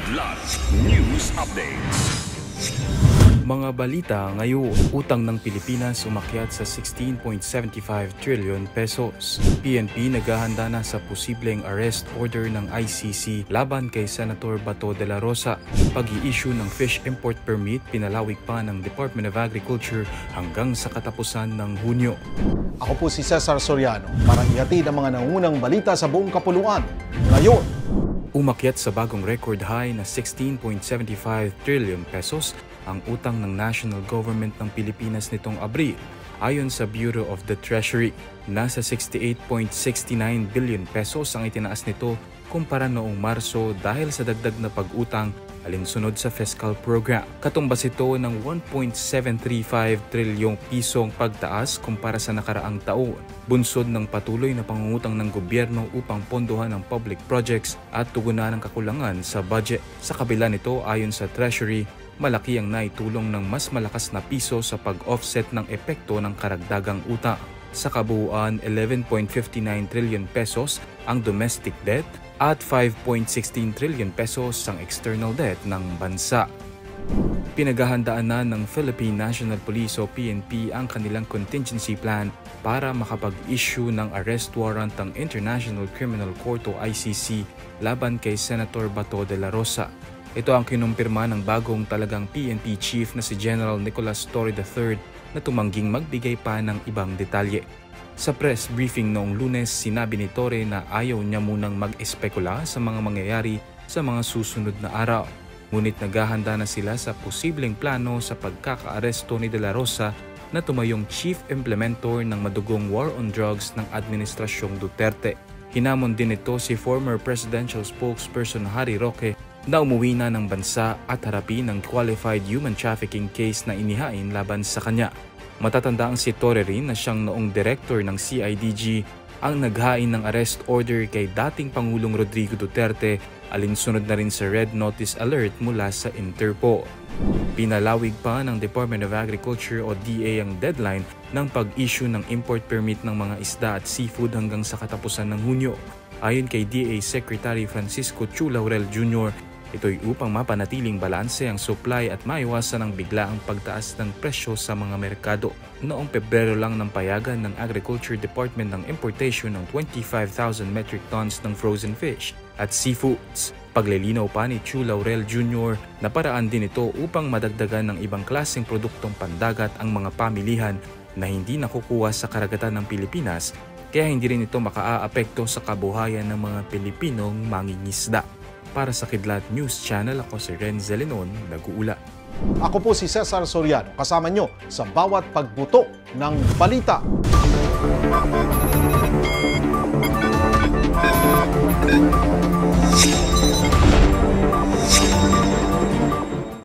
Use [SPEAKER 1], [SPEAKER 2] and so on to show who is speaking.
[SPEAKER 1] Kidlat News Updates.
[SPEAKER 2] Mga balita ngayon, utang ng Pilipinas umakyat sa 16.75 trillion pesos. PNP naghahanda na sa posibleng arrest order ng ICC laban kay Senator Bato de la Rosa. Pag-i-issue ng fish import permit pinalawig pa ng Department of Agriculture hanggang sa katapusan ng Hunyo.
[SPEAKER 3] Ako po si Cesar Soriano para ihatid ang mga nangungunang balita sa buong kapuluan. Ngayon,
[SPEAKER 2] umakyat sa bagong record high na 16.75 trillion pesos ang utang ng national government ng Pilipinas nitong Abril. Ayon sa Bureau of the Treasury, nasa 68.69 billion pesos ang itinaas nito kumpara noong Marso dahil sa dagdag na pag-utang alinsunod sa fiscal program. Katumbas ito ng 1.735 trilyong pisong pagtaas kumpara sa nakaraang taon. Bunsod ng patuloy na pangungutang ng gobyerno upang pondohan ang public projects at tugunan ang kakulangan sa budget. Sa kabila nito, ayon sa Treasury, malaki ang naitulong ng mas malakas na piso sa pag-offset ng epekto ng karagdagang utang. Sa kabuuan, 11.59 trillion pesos ang domestic debt at 5.16 trillion pesos ang external debt ng bansa. Pinaghahandaan na ng Philippine National Police o PNP ang kanilang contingency plan para makapag-issue ng arrest warrant ang International Criminal Court o ICC laban kay Senator Bato de la Rosa. Ito ang kinumpirma ng bagong talagang PNP chief na si General Nicolas Torre III na tumangging magbigay pa ng ibang detalye. Sa press briefing noong Lunes, sinabi ni Torre na ayaw niya munang mag-espekula sa mga mangyayari sa mga susunod na araw. Ngunit naghahanda na sila sa posibleng plano sa pagkakaaresto ni De La Rosa na tumayong chief implementor ng madugong war on drugs ng Administrasyong Duterte. Hinamon din ito si former presidential spokesperson Harry Roque na umuwi na ng bansa at harapin ang qualified human trafficking case na inihain laban sa kanya. Matatanda ang si Torre rin na siyang noong director ng CIDG ang naghain ng arrest order kay dating Pangulong Rodrigo Duterte alinsunod na rin sa Red Notice Alert mula sa Interpol. Pinalawig pa ng Department of Agriculture o DA ang deadline ng pag-issue ng import permit ng mga isda at seafood hanggang sa katapusan ng Hunyo. Ayon kay DA Secretary Francisco Chu Laurel Jr., ito'y upang mapanatiling balanse ang supply at maiwasan ang biglaang pagtaas ng presyo sa mga merkado. Noong Pebrero lang ng payagan ng Agriculture Department ng importation ng 25,000 metric tons ng frozen fish at seafoods. Paglilinaw pa ni Chu Laurel Jr. na paraan din ito upang madagdagan ng ibang klaseng produktong pandagat ang mga pamilihan na hindi nakukuha sa karagatan ng Pilipinas, kaya hindi rin ito makaaapekto sa kabuhayan ng mga Pilipinong mangingisda. Para sa Kidlat News Channel, ako si Renz Zelenon, nag-uula.
[SPEAKER 3] ako po si Cesar Soriano, kasama nyo sa bawat pagbuto ng balita.